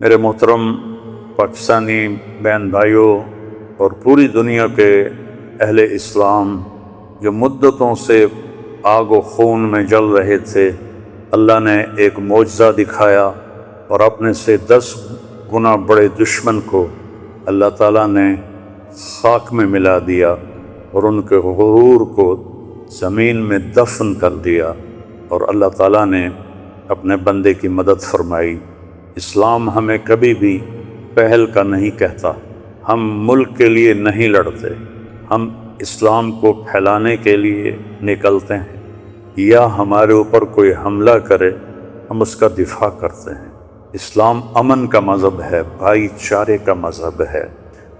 میرے محترم پاکستانی بہن بھائیوں اور پوری دنیا کے اہل اسلام جو مدتوں سے آگ و خون میں جل رہے تھے، اللہ نے ایک معجزہ دکھایا اور اپنے سے 10 گنا بڑے دشمن کو اللہ تعالیٰ نے خاک میں ملا دیا اور ان کے غرور کو زمین میں دفن کر دیا، اور اللہ تعالیٰ نے اپنے بندے کی مدد فرمائی۔ اسلام ہمیں کبھی بھی پہل کا نہیں کہتا، ہم ملک کے لیے نہیں لڑتے، ہم اسلام کو پھیلانے کے لیے نکلتے ہیں، یا ہمارے اوپر کوئی حملہ کرے ہم اس کا دفاع کرتے ہیں۔ اسلام امن کا مذہب ہے، بھائی چارے کا مذہب ہے۔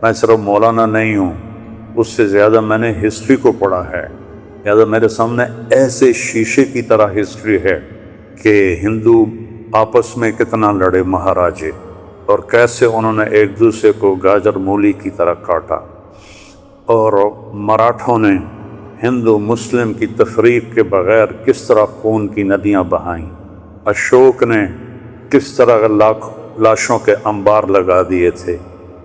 میں صرف مولانا نہیں ہوں، اس سے زیادہ میں نے ہسٹری کو پڑھا ہے، لہٰذا میرے سامنے ایسے شیشے کی طرح ہسٹری ہے کہ ہندو آپس میں کتنا لڑے مہاراجے، اور کیسے انہوں نے ایک دوسرے کو گاجر مولی کی طرح کاٹا، اور مراٹھوں نے ہندو مسلم کی تفریق کے بغیر کس طرح خون کی ندیاں بہائیں، اشوک نے کس طرح لاشوں کے انبار لگا دیے تھے۔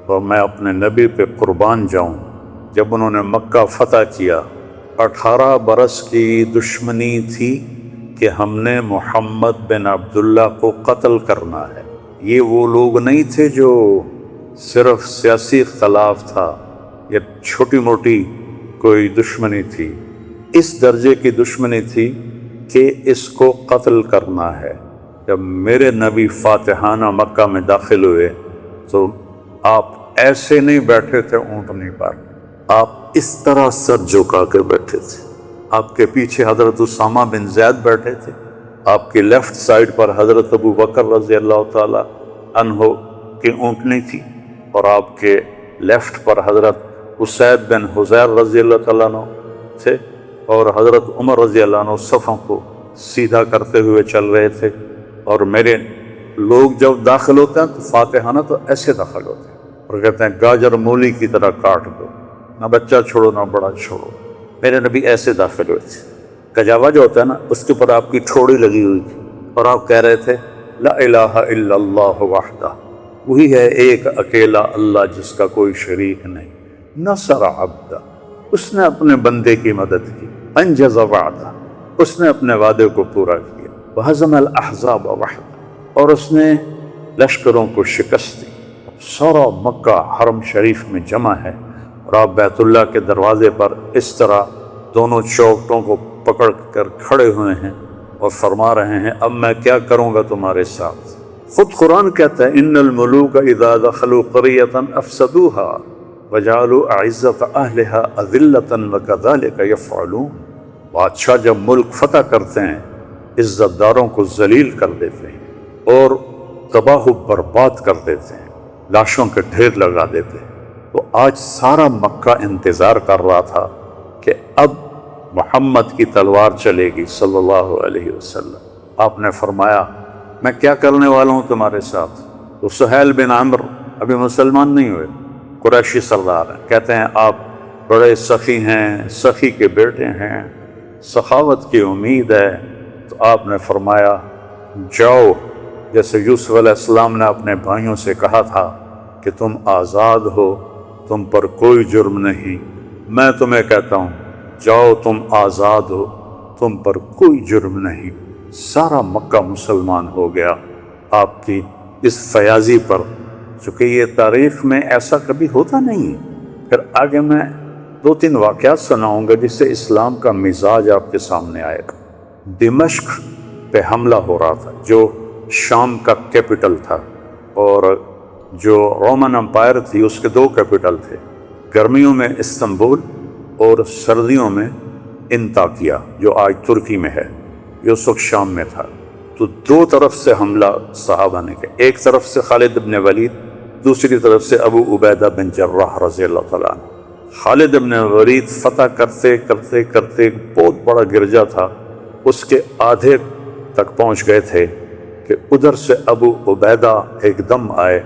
اور میں اپنے نبی پہ قربان جاؤں، جب انہوں نے مکہ فتح کیا 18 برس کی دشمنی تھی کہ ہم نے محمد بن عبداللہ کو قتل کرنا ہے۔ یہ وہ لوگ نہیں تھے جو صرف سیاسی اختلاف تھا یا چھوٹی موٹی کوئی دشمنی تھی، اس درجے کی دشمنی تھی کہ اس کو قتل کرنا ہے۔ جب میرے نبی فاتحانہ مکہ میں داخل ہوئے تو آپ ایسے نہیں بیٹھے تھے اونٹنی پر، آپ اس طرح سر جھکا کے بیٹھے تھے۔ آپ کے پیچھے حضرت اسامہ بن زید بیٹھے تھے، آپ کی لیفٹ سائڈ پر حضرت ابو بکر رضی اللہ تعالی عنہ کی اونٹنی تھی، اور آپ کے لیفٹ پر حضرت اسید بن حضیر رضی اللہ تعالیٰ عنہ تھے، اور حضرت عمر رضی اللہ عنہ صفوں کو سیدھا کرتے ہوئے چل رہے تھے۔ اور میرے لوگ جب داخل ہوتے ہیں تو فاتحانہ تو ایسے داخل ہوتے ہیں اور کہتے ہیں گاجر مولی کی طرح کاٹ دو، نہ بچہ چھوڑو نہ بڑا چھوڑو۔ میرے نبی ایسے داخل ہوئے تھے، کجاوا جو ہوتا ہے نا، اس کے اوپر آپ کی ٹھوڑی لگی ہوئی تھی، اور آپ کہہ رہے تھے لا الہ الا اللہ وحدہ، وہی ہے ایک اکیلا اللہ جس کا کوئی شریک نہیں، نصر عبدہ، اس نے اپنے بندے کی مدد کی، انجز وعدہ، اس نے اپنے وعدے کو پورا کیا، وہزم الاحزاب وحدہ، اور اس نے لشکروں کو شکست دی۔ سارا مکہ حرم شریف میں جمع ہے، اور آپ بیت اللہ کے دروازے پر اس طرح دونوں چوکٹوں کو پکڑ کر کھڑے ہوئے ہیں اور فرما رہے ہیں اب میں کیا کروں گا تمہارے ساتھ۔ خود قرآن کہتا ہے ان الملوک اذا دخلوا قریۃ افسدوها وجعلوا اعزۃ اہلها اذلۃ وکذلک یفعلون۔ بادشاہ جب ملک فتح کرتے ہیں عزت داروں کو ذلیل کر دیتے ہیں اور تباہ و برباد کر دیتے ہیں، لاشوں کے ڈھیر لگا دیتے ہیں۔ تو آج سارا مکہ انتظار کر رہا تھا کہ اب محمد کی تلوار چلے گی صلی اللہ علیہ وسلم۔ آپ نے فرمایا میں کیا کرنے والا ہوں تمہارے ساتھ؟ تو سہیل بن عمرو ابھی مسلمان نہیں ہوئے، قریشی سردار ہیں، کہتے ہیں آپ بڑے سخی ہیں، سخی کے بیٹے ہیں، سخاوت کی امید ہے۔ تو آپ نے فرمایا جاؤ، جیسے یوسف علیہ السلام نے اپنے بھائیوں سے کہا تھا کہ تم آزاد ہو، تم پر کوئی جرم نہیں، میں تمہیں کہتا ہوں جاؤ تم آزاد ہو، تم پر کوئی جرم نہیں۔ سارا مکہ مسلمان ہو گیا آپ کی اس فیاضی پر، چونکہ یہ تاریخ میں ایسا کبھی ہوتا نہیں۔ پھر آگے میں 2-3 واقعات سناؤں گا جس سے اسلام کا مزاج آپ کے سامنے آئے گا۔ دمشق پہ حملہ ہو رہا تھا جو شام کا کیپٹل تھا، اور جو رومن امپائر تھی اس کے 2 کیپٹل تھے، گرمیوں میں استنبول اور سردیوں میں انطاکیہ جو آج ترکی میں ہے، جو اس وقت شام میں تھا۔ تو 2 طرف سے حملہ صحابہ نے کیا، ایک طرف سے خالد بن ولید، دوسری طرف سے ابو عبیدہ بن جراح رضی اللہ تعالیٰ عنہ۔ خالد بن ولید فتح کرتے کرتے کرتے ایک بہت بڑا گرجا تھا، اس کے آدھے تک پہنچ گئے تھے کہ ادھر سے ابو عبیدہ ایک دم آئے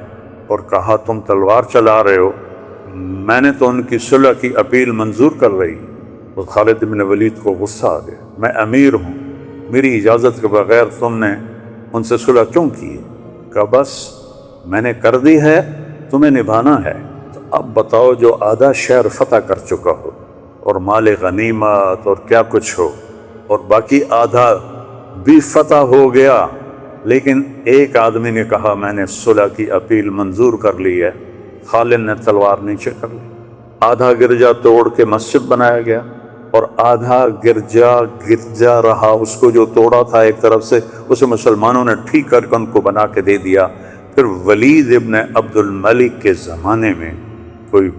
اور کہا تم تلوار چلا رہے ہو، میں نے تو ان کی صلح کی اپیل منظور کر رہی۔ اور خالد بن ولید کو غصہ آ گیا، میں امیر ہوں، میری اجازت کے بغیر تم نے ان سے صلح کیوں کی؟ کہا بس میں نے کر دی ہے، تمہیں نبھانا ہے۔ تو اب بتاؤ، جو آدھا شہر فتح کر چکا ہو اور مال غنیمت اور کیا کچھ ہو، اور باقی آدھا بھی فتح ہو گیا، لیکن ایک آدمی نے کہا میں نے صلح کی اپیل منظور کر لی ہے، خالد نے تلوار نیچے کر لی۔ آدھا گرجا توڑ کے مسجد بنایا گیا، اور آدھا گرجا رہا، اس کو جو توڑا تھا ایک طرف سے اسے مسلمانوں نے ٹھیک کر کے ان کو بنا کے دے دیا۔ پھر ولید ابن عبد الملک کے زمانے میں کوئی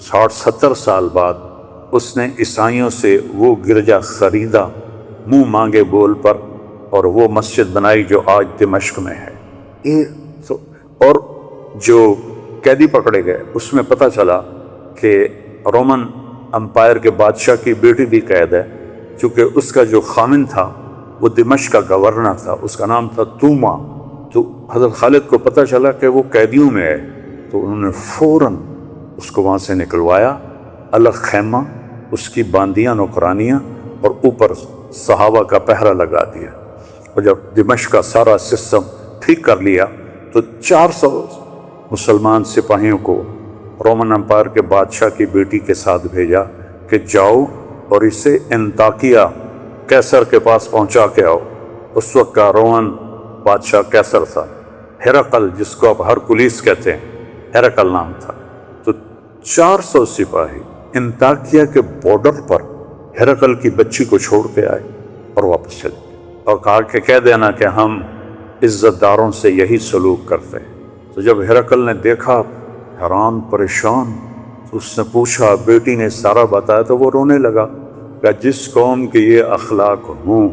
60-70 سال بعد اس نے عیسائیوں سے وہ گرجا خریدا منہ مانگے بول پر، اور وہ مسجد بنائی جو آج دمشق میں ہے۔ اور جو قیدی پکڑے گئے اس میں پتہ چلا کہ رومن امپائر کے بادشاہ کی بیٹی بھی قید ہے، چونکہ اس کا جو خامن تھا وہ دمشق کا گورنر تھا، اس کا نام تھا توما۔ تو حضرت خالد کو پتہ چلا کہ وہ قیدیوں میں ہے، تو انہوں نے فوراً اس کو وہاں سے نکلوایا، الگ خیمہ، اس کی باندیاں نوکرانیاں، اور اوپر صحابہ کا پہرا لگا دیا۔ اور جب دمشق کا سارا سسٹم ٹھیک کر لیا تو 400 مسلمان سپاہیوں کو رومن امپائر کے بادشاہ کی بیٹی کے ساتھ بھیجا کہ جاؤ اور اسے انطاکیہ کیسر کے پاس پہنچا کے آؤ۔ اس وقت کا رومن بادشاہ کیسر تھا، ہرقل جس کو اب ہرکلیس کہتے ہیں، ہرقل نام تھا۔ تو 400 سپاہی انطاکیہ کے بارڈر پر ہرقل کی بچی کو چھوڑ کے آئے اور واپس چلے، اور کہا کہ کہہ دینا کہ ہم عزت داروں سے یہی سلوک کرتے ہیں۔ تو جب ہرقل نے دیکھا، حیران پریشان، تو اس نے پوچھا، بیٹی نے سارا بتایا، تو وہ رونے لگا کہ جس قوم کے یہ اخلاق ہوں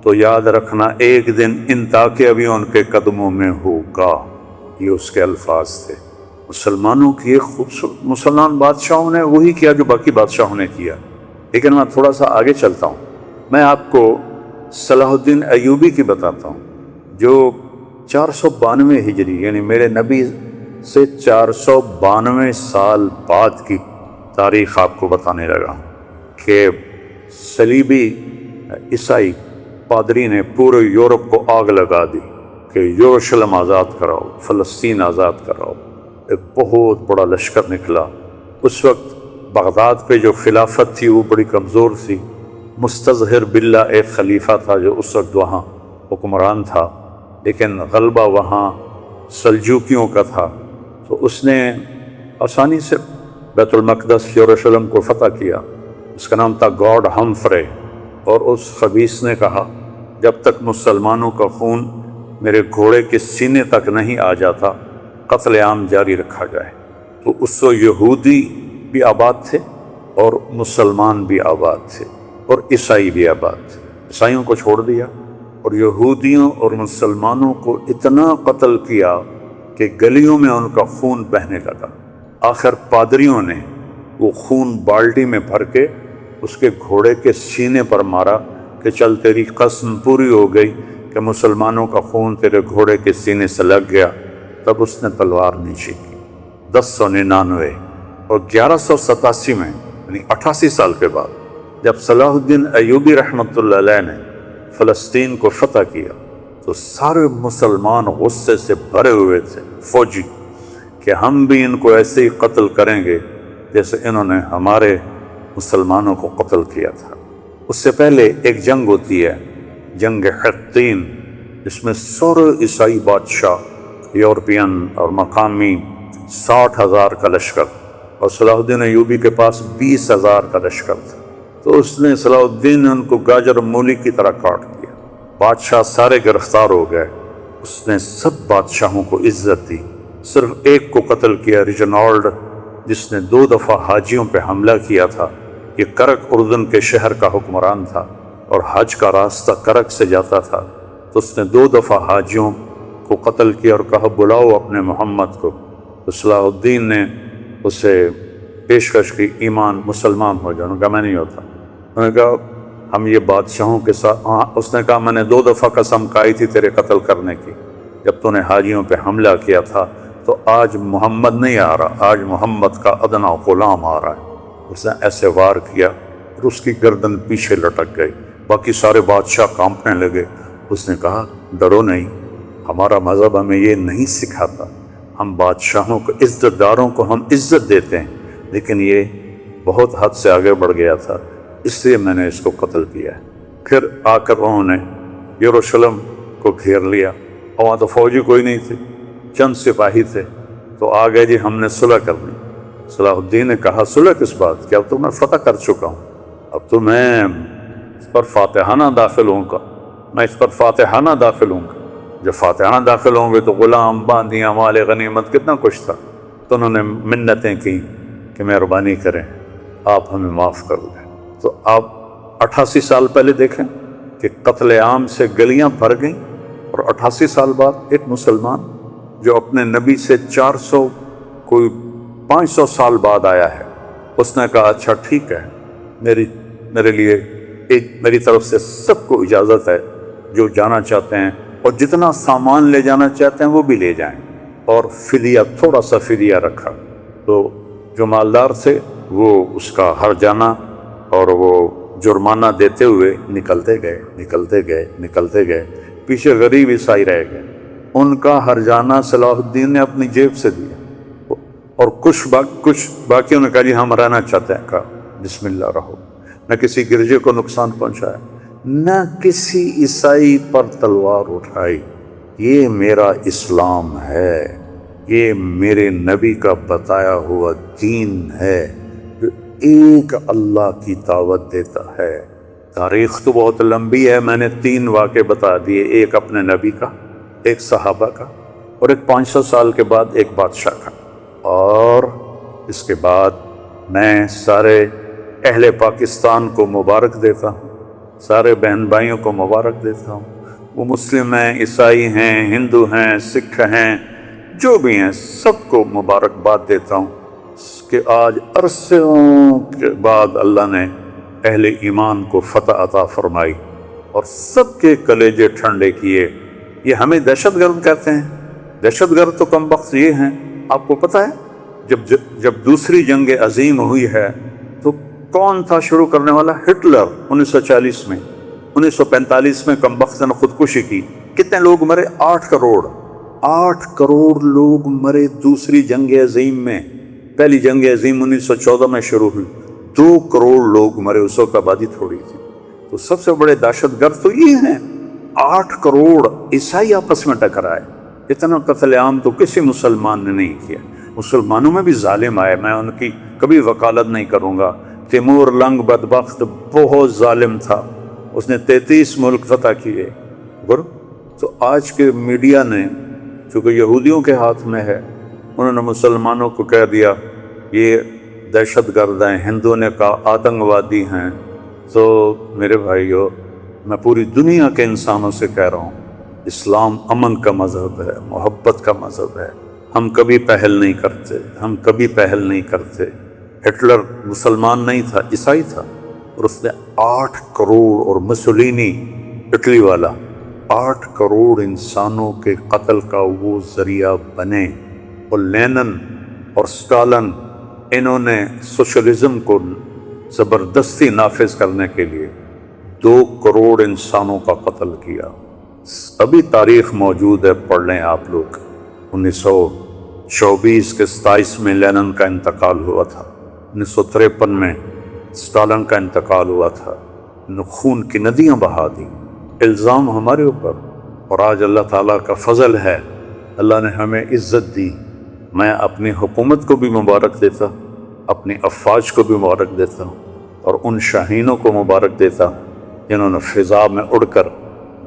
تو یاد رکھنا ایک دن انطاکیہ بھی ان کے قدموں میں ہوگا۔ یہ اس کے الفاظ تھے۔ مسلمانوں کی ایک خوبصورت، مسلمان بادشاہوں نے وہی کیا جو باقی بادشاہوں نے کیا۔ لیکن میں تھوڑا سا آگے چلتا ہوں، میں آپ کو صلاح الدین ایوبی کی بتاتا ہوں، جو 492 ہجری یعنی میرے نبی سے 492 سال بعد کی تاریخ آپ کو بتانے لگا کہ صلیبی عیسائی پادری نے پورے یورپ کو آگ لگا دی کہ یروشلم آزاد کراؤ، فلسطین آزاد کراؤ۔ ایک بہت بڑا لشکر نکلا۔ اس وقت بغداد پہ جو خلافت تھی وہ بڑی کمزور تھی۔ مستظہر باللہ ایک خلیفہ تھا جو اس وقت وہاں حکمران تھا، لیکن غلبہ وہاں سلجوکیوں کا تھا۔ تو اس نے آسانی سے بیت المقدس یروشلم کو فتح کیا۔ اس کا نام تھا گاڈ ہمفرے، اور اس خبیث نے کہا جب تک مسلمانوں کا خون میرے گھوڑے کے سینے تک نہیں آ جاتا قتل عام جاری رکھا جائے۔ تو اس سے یہودی بھی آباد تھے اور مسلمان بھی آباد تھے اور عیسائی بھی آباد تھے۔ عیسائیوں کو چھوڑ دیا اور یہودیوں اور مسلمانوں کو اتنا قتل کیا کہ گلیوں میں ان کا خون بہنے لگا۔ آخر پادریوں نے وہ خون بالٹی میں بھر کے اس کے گھوڑے کے سینے پر مارا کہ چل تیری قسم پوری ہو گئی کہ مسلمانوں کا خون تیرے گھوڑے کے سینے سے لگ گیا۔ تب اس نے تلوار نیچے کی۔ 1099 اور 1187 میں یعنی 88 سال کے بعد جب صلاح الدین ایوبی رحمۃ اللہ علیہ نے فلسطین کو فتح کیا تو سارے مسلمان غصے سے بھرے ہوئے تھے، فوجی، کہ ہم بھی ان کو ایسے ہی قتل کریں گے جیسے انہوں نے ہمارے مسلمانوں کو قتل کیا تھا۔ اس سے پہلے ایک جنگ ہوتی ہے، جنگ حطین، جس میں سارے عیسائی بادشاہ یورپین اور مقامی 60,000 کا لشکر، اور صلاح الدین ایوبی کے پاس 20,000 کا لشکر تھا۔ تو اس نے صلاح الدین نے ان کو گاجر مولی کی طرح کاٹ دیا۔ بادشاہ سارے گرفتار ہو گئے۔ اس نے سب بادشاہوں کو عزت دی، صرف ایک کو قتل کیا، ریجنالڈ، جس نے 2 دفعہ حاجیوں پہ حملہ کیا تھا۔ یہ کرک اردن کے شہر کا حکمران تھا اور حج کا راستہ کرک سے جاتا تھا، تو اس نے 2 دفعہ حاجیوں کو قتل کیا اور کہا بلاؤ اپنے محمد کو۔ تو صلاح الدین نے اسے پیشکش کی ایمان، مسلمان ہو جاؤ۔ انہوں نے کہا میں نہیں ہوتا۔ انہوں نے کہا ہم یہ بادشاہوں کے ساتھ، اس نے کہا میں نے 2 دفعہ قسم کھائی تھی تیرے قتل کرنے کی جب تو نے حاجیوں پہ حملہ کیا تھا، تو آج محمد نہیں آ رہا، آج محمد کا ادنا غلام آ رہا ہے۔ اس نے ایسے وار کیا اور اس کی گردن پیچھے لٹک گئی۔ باقی سارے بادشاہ کانپنے لگے۔ اس نے کہا ڈرو نہیں، ہمارا مذہب ہمیں یہ نہیں سکھاتا ہم بادشاہوں کو، عزت داروں کو ہم عزت دیتے ہیں، لیکن یہ بہت حد سے آگے بڑھ گیا تھا، اس لیے میں نے اس کو قتل کیا ہے۔ پھر آ کر انہوں نے یروشلم کو گھیر لیا، اور وہاں تو فوجی کوئی نہیں تھی، چند سپاہی تھے، تو آ گئے جی ہم نے صلح کرنی۔ صلاح الدین نے کہا صلح کس بات کی، اب تو میں فتح کر چکا ہوں، اب تو میں اس پر فاتحانہ داخل ہوں گا، میں اس پر فاتحانہ داخل ہوں گا۔ جب فاتحانہ داخل ہوں گے تو غلام، باندیاں، مال غنیمت، کتنا کچھ تھا۔ تو انہوں نے منتیں کی کہ مہربانی کریں، آپ ہمیں معاف کر دیں۔ تو آپ 88 سال پہلے دیکھیں کہ قتل عام سے گلیاں بھر گئیں، اور 88 سال بعد ایک مسلمان جو اپنے نبی سے 400 کوئی 500 سال بعد آیا ہے، اس نے کہا اچھا ٹھیک ہے، میرے لیے میری طرف سے سب کو اجازت ہے، جو جانا چاہتے ہیں اور جتنا سامان لے جانا چاہتے ہیں وہ بھی لے جائیں، اور فدیہ، تھوڑا سا فدیہ رکھا۔ تو جو مالدار تھے وہ اس کا ہر جانا اور وہ جرمانہ دیتے ہوئے نکلتے گئے، پیچھے غریب عیسائی رہ گئے، ان کا ہر جانا صلاح الدین نے اپنی جیب سے دیا، اور کچھ باقیوں نے کہا جی ہم رہنا چاہتے ہیں، کہا بسم اللہ رہو۔ نہ کسی گرجے کو نقصان پہنچایا، نہ کسی عیسائی پر تلوار اٹھائی۔ یہ میرا اسلام ہے، یہ میرے نبی کا بتایا ہوا دین ہے جو ایک اللہ کی دعوت دیتا ہے۔ تاریخ تو بہت لمبی ہے، میں نے 3 واقعے بتا دیے، ایک اپنے نبی کا، ایک صحابہ کا، اور ایک 500 سال کے بعد ایک بادشاہ کا۔ اور اس کے بعد میں سارے اہل پاکستان کو مبارک دیتا ہوں، سارے بہن بھائیوں کو مبارک دیتا ہوں، وہ مسلم ہیں، عیسائی ہیں، ہندو ہیں، سکھ ہیں، جو بھی ہیں، سب کو مبارکباد دیتا ہوں کہ آج عرصوں کے بعد اللہ نے اہل ایمان کو فتح عطا فرمائی اور سب کے کلیجے ٹھنڈے کیے۔ یہ ہمیں دہشت گرد کہتے ہیں، دہشت گرد تو کم بخت یہ ہیں۔ آپ کو پتہ ہے جب دوسری جنگ عظیم ہوئی ہے تو کون تھا شروع کرنے والا؟ ہٹلر 1940 میں، 1945 میں کم بخت نے خودکشی کی۔ کتنے لوگ مرے؟ 8 کروڑ لوگ مرے دوسری جنگ عظیم میں۔ پہلی جنگ عظیم 1914 میں شروع ہوئی، 2 کروڑ لوگ مرے، اس وقت آبادی تھوڑی تھی۔ تو سب سے بڑے دہشت گرد تو یہ ہیں۔ 8 کروڑ عیسائی آپس میں ٹکرائے، اتنا قتل عام تو کسی مسلمان نے نہیں کیا۔ مسلمانوں میں بھی ظالم آئے، میں ان کی کبھی وکالت نہیں کروں گا۔ تیمور لنگ بدبخت بہت ظالم تھا، اس نے 33 ملک فتح کیے۔ تو آج کے میڈیا نے، چونکہ یہودیوں کے ہاتھ میں ہے، انہوں نے مسلمانوں کو کہہ دیا یہ دہشت گرد ہیں، ہندوؤں نے کہا آتنکوادی ہیں۔ تو میرے بھائیو، میں پوری دنیا کے انسانوں سے کہہ رہا ہوں، اسلام امن کا مذہب ہے، محبت کا مذہب ہے۔ ہم کبھی پہل نہیں کرتے۔ ہٹلر مسلمان نہیں تھا، عیسائی تھا، اور اس نے 8 کروڑ، اور مسولینی اٹلی والا 8 کروڑ انسانوں کے قتل کا وہ ذریعہ بنے۔ اور لینن اور اسٹالن، انہوں نے سوشلزم کو زبردستی نافذ کرنے کے لیے 2 کروڑ انسانوں کا قتل کیا۔ ابھی تاریخ موجود ہے، پڑھ لیں آپ لوگ۔ 1924 کے 27 میں لینن کا انتقال ہوا تھا، 1953 میں اسٹالن کا انتقال ہوا تھا۔ خون کی ندیاں بہا دی، الزام ہمارے اوپر، اور آج اللہ تعالیٰ کا فضل ہے، اللہ نے ہمیں عزت دی۔ میں اپنی حکومت کو بھی مبارک دیتا، اپنی افواج کو بھی مبارک دیتا ہوں، اور ان شاہینوں کو مبارک دیتا ہوں جنہوں نے فضا میں اڑ کر،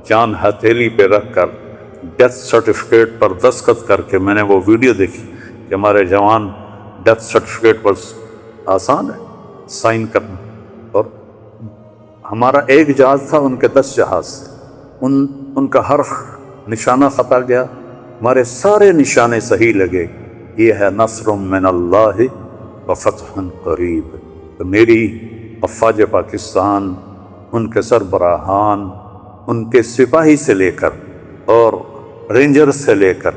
جان ہتھیلی پہ رکھ کر، ڈیتھ سرٹیفکیٹ پر دستخط کر کے، میں نے وہ ویڈیو دیکھی کہ ہمارے جوان ڈیتھ سرٹیفکیٹ پر آسان ہے سائن کرنا، اور ہمارا ایک جہاز تھا، ان کے 10 جہاز، ان کا ہر نشانہ خطا گیا، ہمارے سارے نشانے صحیح لگے۔ یہ ہے نصر من اللہ وفتح قریب۔ تو میری افواج پاکستان، ان کے سربراہان، ان کے سپاہی سے لے کر اور رینجر سے لے کر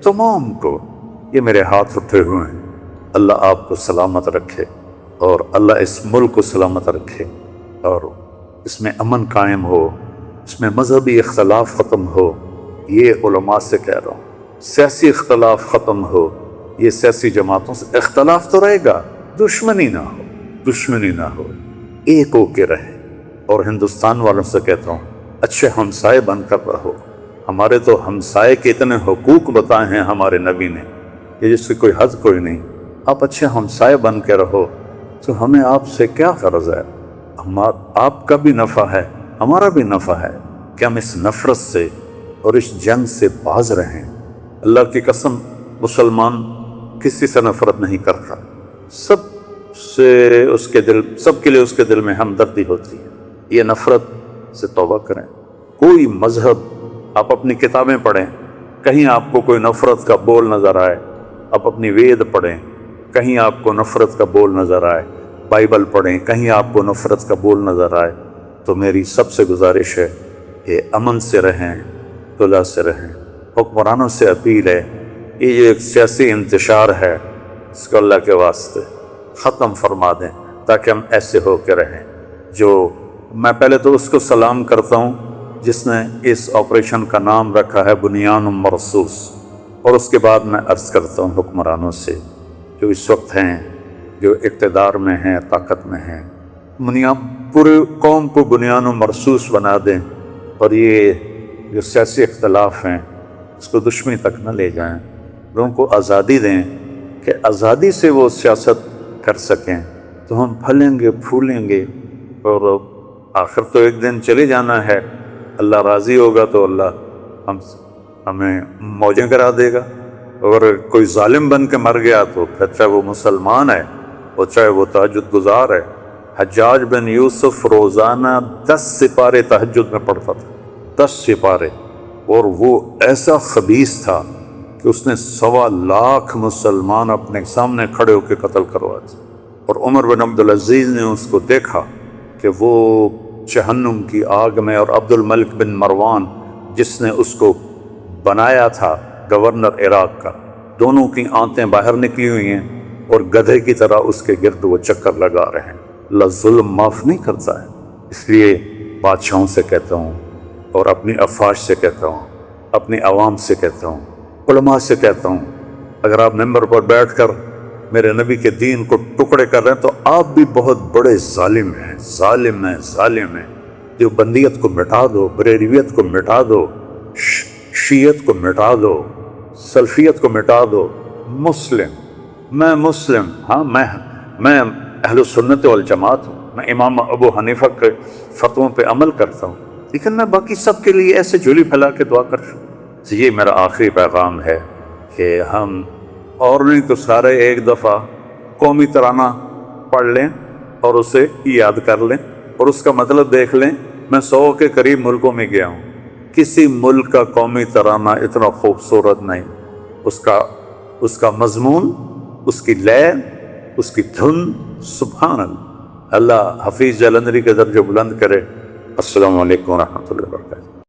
تمام کو، یہ میرے ہاتھ اٹھے ہوئے ہیں۔ اللہ آپ کو سلامت رکھے، اور اللہ اس ملک کو سلامت رکھے، اور اس میں امن قائم ہو، اس میں مذہبی اختلاف ختم ہو۔ یہ علماء سے کہہ رہا ہوں، سیاسی اختلاف ختم ہو، یہ سیاسی جماعتوں سے اختلاف تو رہے گا، دشمنی نہ ہو، دشمنی نہ ہو، ایک ہو کے رہے۔ اور ہندوستان والوں سے کہتا ہوں اچھے ہمسائے بن کر رہو۔ ہمارے تو ہمسائے کے اتنے حقوق بتائے ہیں ہمارے نبی نے کہ جس کی کوئی حد کوئی نہیں۔ آپ اچھے ہمسائے بن کے رہو تو ہمیں آپ سے کیا قرض ہے؟ آپ کا بھی نفع ہے، ہمارا بھی نفع ہے کہ ہم اس نفرت سے اور اس جنگ سے باز رہیں۔ اللہ کی قسم، مسلمان کسی سے نفرت نہیں کرتا، سب کے لیے اس کے دل میں ہمدردی ہوتی ہے۔ یہ نفرت سے توبہ کریں۔ کوئی مذہب، آپ اپنی کتابیں پڑھیں، کہیں آپ کو کوئی نفرت کا بول نظر آئے، آپ اپنی وید پڑھیں، کہیں آپ کو نفرت کا بول نظر آئے، بائبل پڑھیں، کہیں آپ کو نفرت کا بول نظر آئے، تو میری سب سے گزارش ہے کہ امن سے رہیں، صلح سے رہیں۔ حکمرانوں سے اپیل ہے، یہ ایک سیاسی انتشار ہے، اس کو اللہ کے واسطے ختم فرما دیں تاکہ ہم ایسے ہو کے رہیں۔ میں پہلے تو اس کو سلام کرتا ہوں جس نے اس آپریشن کا نام رکھا ہے بنیان مرصوص، اور اس کے بعد میں عرض کرتا ہوں حکمرانوں سے جو اس وقت ہیں، جو اقتدار میں ہیں، طاقت میں ہیں، پورے قوم کو بنیان مرصوص بنا دیں، اور یہ جو سیاسی اختلاف ہیں اس کو دشمنی تک نہ لے جائیں۔ لوگوں کو آزادی دیں کہ آزادی سے وہ سیاست کر سکیں، تو ہم پھلیں گے، پھولیں گے، اور آخر تو ایک دن چلے جانا ہے۔ اللہ راضی ہوگا تو اللہ ہمیں موجیں کرا دے گا۔ اگر کوئی ظالم بن کے مر گیا تو پھر چاہے وہ مسلمان ہے اور چاہے وہ تہجد گزار ہے۔ حجاج بن یوسف روزانہ 10 سپارے تہجد میں پڑھتا تھا، 10 سپارے، اور وہ ایسا خبیث تھا کہ اس نے 1.25 لاکھ مسلمان اپنے سامنے کھڑے ہو کے قتل کروا دیے۔ اور عمر بن عبدالعزیز نے اس کو دیکھا کہ وہ جہنم کی آگ میں، اور عبد الملک بن مروان جس نے اس کو بنایا تھا گورنر عراق کا، دونوں کی آنتیں باہر نکلی ہوئی ہیں اور گدھے کی طرح اس کے گرد وہ چکر لگا رہے ہیں۔ اللہ ظلم معاف نہیں کرتا ہے۔ اس لیے بادشاہوں سے کہتا ہوں، اور اپنی افواج سے کہتا ہوں، اپنی عوام سے کہتا ہوں، علماء سے کہتا ہوں، اگر آپ ممبر پر بیٹھ کر میرے نبی کے دین کو ٹکڑے کر رہے ہیں تو آپ بھی بہت بڑے ظالم ہیں، ظالم ہیں، ظالم ہیں۔ جو بندیت کو مٹا دو، بریلویت کو مٹا دو، شیعت کو مٹا دو، سلفیت کو مٹا دو۔ میں مسلم، ہاں، میں اہل سنت والجماعت ہوں، میں امام ابو حنیفہ کے فتووں پہ عمل کرتا ہوں، لیکن میں باقی سب کے لیے ایسے جھولی پھیلا کے دعا کرتا ہوں۔ یہ میرا آخری پیغام ہے کہ ہم اور نہیں تو سارے ایک دفعہ قومی ترانہ پڑھ لیں اور اسے یاد کر لیں، اور اس کا مطلب دیکھ لیں۔ میں 100 کے قریب ملکوں میں گیا ہوں، کسی ملک کا قومی ترانہ اتنا خوبصورت نہیں، اس کا مضمون، اس کی لے، اس کی دھن، سبحان اللہ۔ اللہ حفیظ جلندری کے درجے بلند کرے۔ السلام علیکم ورحمۃ اللہ وبرکاتہ۔